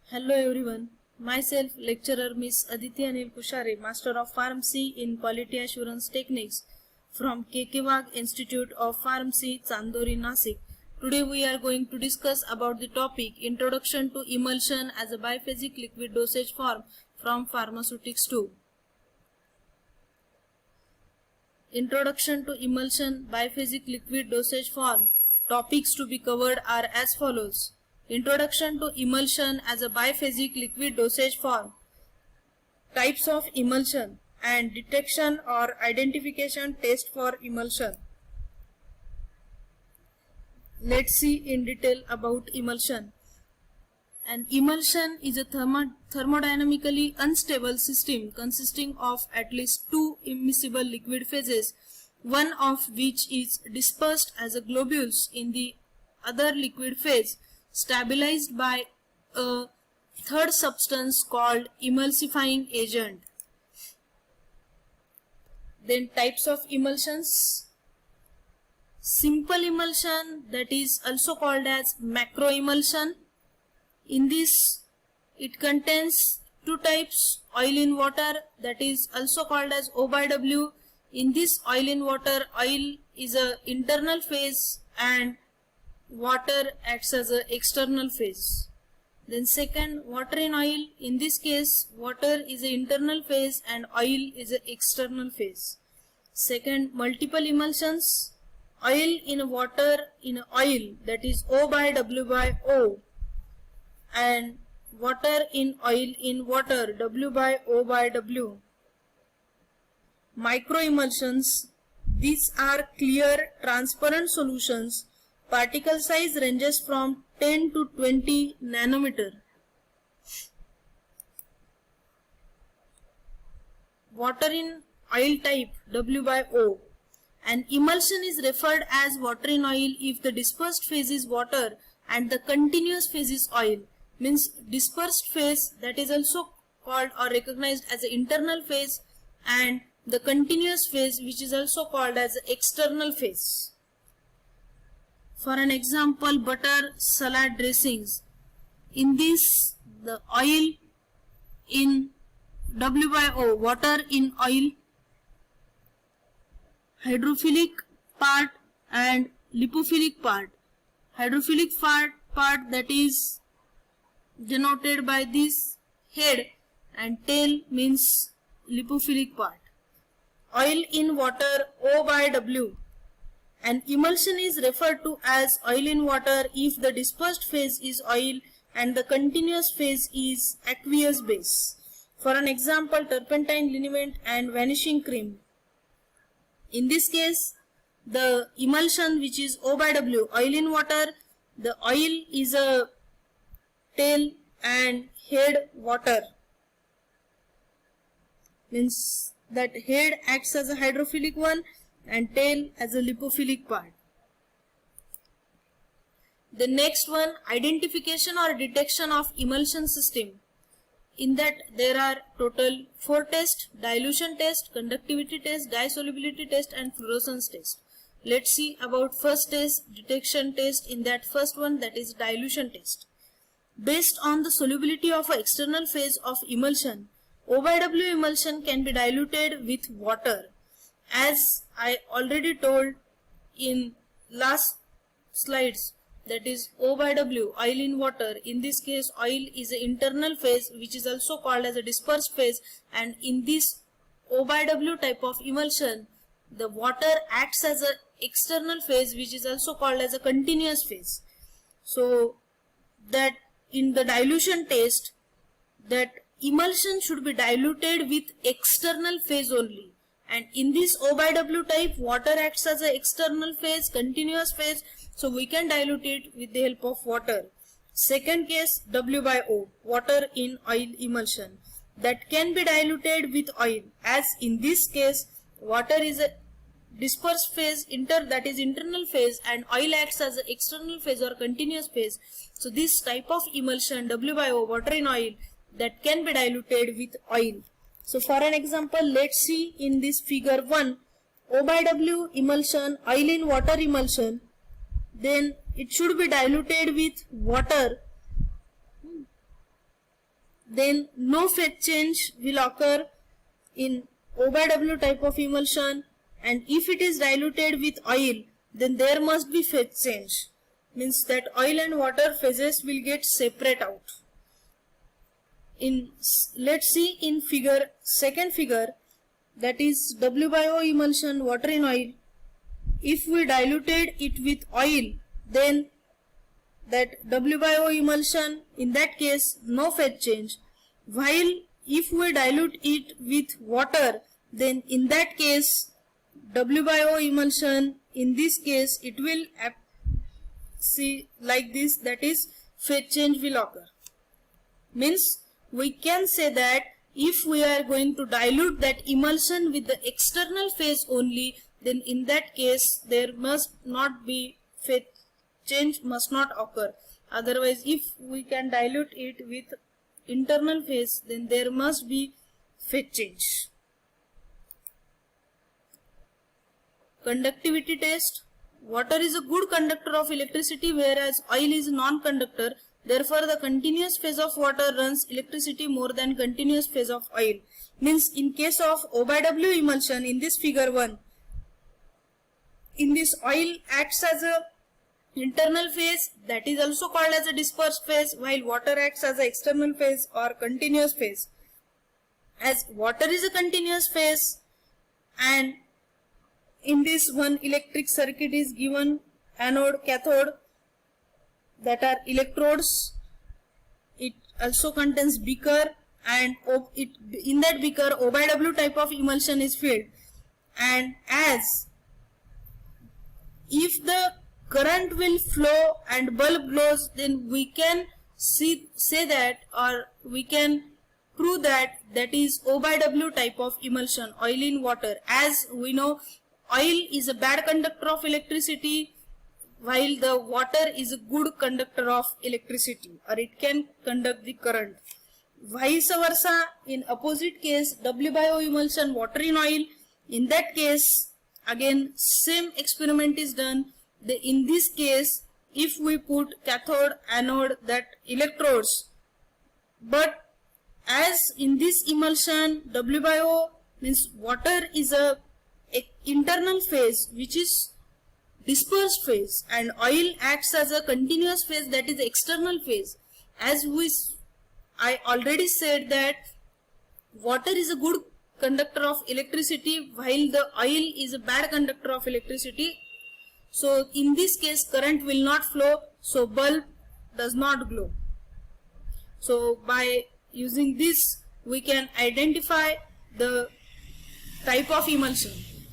Hello everyone. Myself, lecturer Miss Aditi Anil Kushare, Master of Pharmacy in Quality Assurance Techniques from Kekewag Institute of Pharmacy, Chandori, Nasik. Today we are going to discuss about the topic Introduction to Emulsion as a Biphasic Liquid Dosage Form from Pharmaceutics 2. Introduction to Emulsion Biphasic Liquid Dosage Form. Topics to be covered are as follows. Introduction to emulsion as a biphasic liquid dosage form, types of emulsion, and detection or identification test for emulsion. Let's see in detail about emulsion. An emulsion is a thermodynamically unstable system consisting of at least two immiscible liquid phases, one of which is dispersed as a globules in the other liquid phase, stabilized by a third substance called emulsifying agent. Then types of emulsions. Simple emulsion, that is also called as macroemulsion. In this, it contains two types, oil in water, that is also called as O by W. In this oil in water, oil is a internal phase and water acts as an external phase. Then second, water in oil. In this case, water is an internal phase and oil is an external phase. Second, multiple emulsions. Oil in water in oil, that is O by W by O, and water in oil in water, W by O by W. Microemulsions. These are clear, transparent solutions. Particle size ranges from 10 to 20 nanometer. Water in oil type, W by O. An emulsion is referred as water in oil if the dispersed phase is water and the continuous phase is oil. Means dispersed phase, that is also called or recognized as an internal phase, and the continuous phase, which is also called as external phase. For an example, butter salad dressings. In this, the oil in W by O, water in oil, hydrophilic part and lipophilic part. Hydrophilic part that is denoted by this head, and tail means lipophilic part. Oil in water, O by W. An emulsion is referred to as oil in water if the dispersed phase is oil and the continuous phase is aqueous base. For an example, turpentine liniment and vanishing cream. In this case, the emulsion, which is O by W, oil in water, the oil is a tail and head water. Means that head acts as a hydrophilic one and tail as a lipophilic part. The next one, identification or detection of emulsion system. In that there are total 4 tests: dilution test, conductivity test, dissolubility test, and fluorescence test. Let's see about first test, detection test. In that first one, that is dilution test. Based on the solubility of an external phase of emulsion, O by W emulsion can be diluted with water. As I already told in last slides, that is O by W, oil in water. In this case, oil is an internal phase, which is also called as a dispersed phase, and in this O by W type of emulsion, the water acts as an external phase, which is also called as a continuous phase. So that in the dilution test, that emulsion should be diluted with external phase only. And in this O by W type, water acts as an external phase, continuous phase, so we can dilute it with the help of water. Second case, W by O, water in oil emulsion, that can be diluted with oil. As in this case, water is a dispersed phase, that is internal phase, and oil acts as an external phase or continuous phase. So this type of emulsion, W by O, water in oil, that can be diluted with oil. So for an example, let's see in this figure 1, O by W emulsion, oil in water emulsion. Then it should be diluted with water then no phase change will occur in O by W type of emulsion, and if it is diluted with oil, then there must be phase change. Means that oil and water phases will get separate out. Let's see in second figure, that is W by O emulsion, water in oil. If we diluted it with oil, then that W by O emulsion, in that case no phase change, while if we dilute it with water, then in that case W by O emulsion, in this case it will see like this, that is phase change will occur. Means we can say that if we are going to dilute that emulsion with the external phase only, then in that case there must not be phase change, must not occur. Otherwise, if we can dilute it with internal phase, then there must be phase change. Conductivity test. Water is a good conductor of electricity, whereas oil is non-conductor. Therefore, the continuous phase of water runs electricity more than continuous phase of oil. Means in case of O by W emulsion, in this figure 1, in this oil acts as a internal phase, that is also called as a dispersed phase, while water acts as an external phase or continuous phase. As water is a continuous phase, and in this one electric circuit is given, anode, cathode, that are electrodes. It also contains beaker, and in that beaker O by W type of emulsion is filled. And as if the current will flow and bulb glows, then we can say that, or we can prove that that is O by W type of emulsion, oil in water. As we know, oil is a bad conductor of electricity, while the water is a good conductor of electricity, or it can conduct the current. Vice versa, in opposite case, W by O emulsion, water in oil, in that case again same experiment is done. In this case, if we put cathode, anode, that electrodes, but as in this emulsion W by O, means water is a internal phase which is dispersed phase, and oil acts as a continuous phase, that is external phase. As I already said that water is a good conductor of electricity, while the oil is a bad conductor of electricity. So in this case current will not flow, so bulb does not glow. So by using this we can identify the type of emulsion.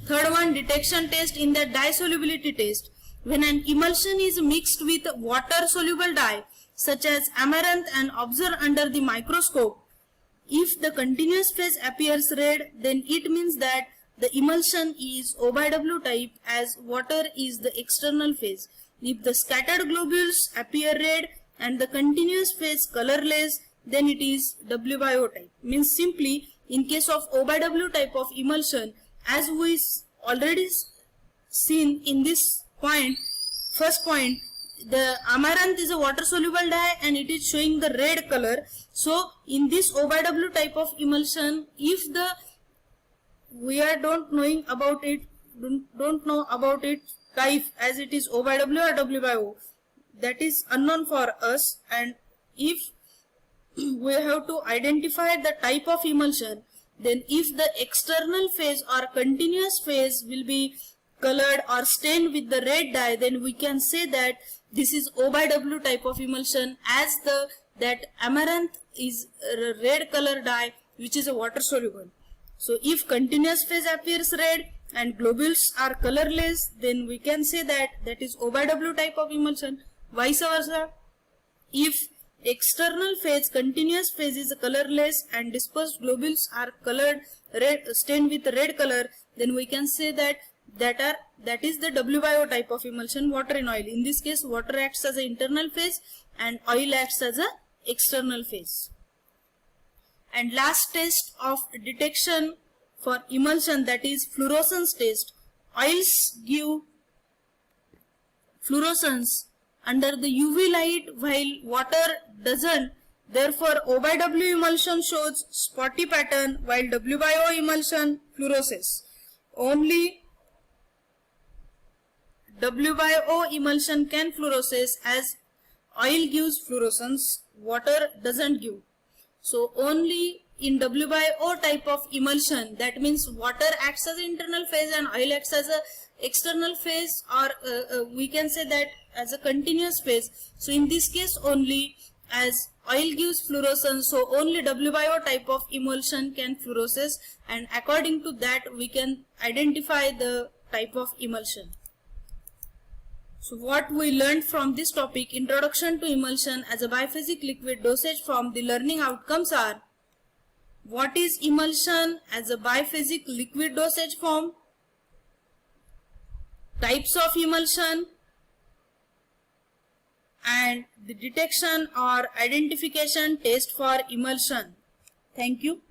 Third one, detection test. In the dye solubility test, when an emulsion is mixed with water soluble dye such as amaranth and observed under the microscope, if the continuous phase appears red, then it means that the emulsion is O by W type, as water is the external phase. If the scattered globules appear red and the continuous phase colorless, then it is W by O type. Means simply, in case of O by W type of emulsion, as we already seen in this point, first point, the amaranth is a water soluble dye and it is showing the red color. So in this O by W type of emulsion, if we don't know about it type, as it is O by W or W by O, that is unknown for us, and if we have to identify the type of emulsion, then if the external phase or continuous phase will be colored or stained with the red dye, then we can say that this is O by W type of emulsion, as that amaranth is a red color dye which is a water soluble. So if continuous phase appears red and globules are colorless, then we can say that that is O by W type of emulsion. Vice versa, if external phase, continuous phase is colorless and dispersed globules are colored red, stained with red color, then we can say that that is the W by O type of emulsion, water in oil. In this case, water acts as an internal phase and oil acts as an external phase. And last test of detection for emulsion, that is fluorescence test. Oils give fluorescence under the UV light while water doesn't, Therefore, O by W emulsion shows spotty pattern while W by O emulsion fluoresces. Only W by O emulsion can fluoresce as oil gives fluorescence, water doesn't give. So only in W by O type of emulsion, that means water acts as an internal phase and oil acts as a external phase, or we can say that as a continuous phase. So in this case only, as oil gives fluorescence, so only W by O type of emulsion can fluoresce, and according to that we can identify the type of emulsion. So what we learned from this topic, Introduction to Emulsion as a biphasic liquid dosage form, the learning outcomes are: what is emulsion as a biphasic liquid dosage form, types of emulsion, and the detection or identification test for emulsion. Thank you.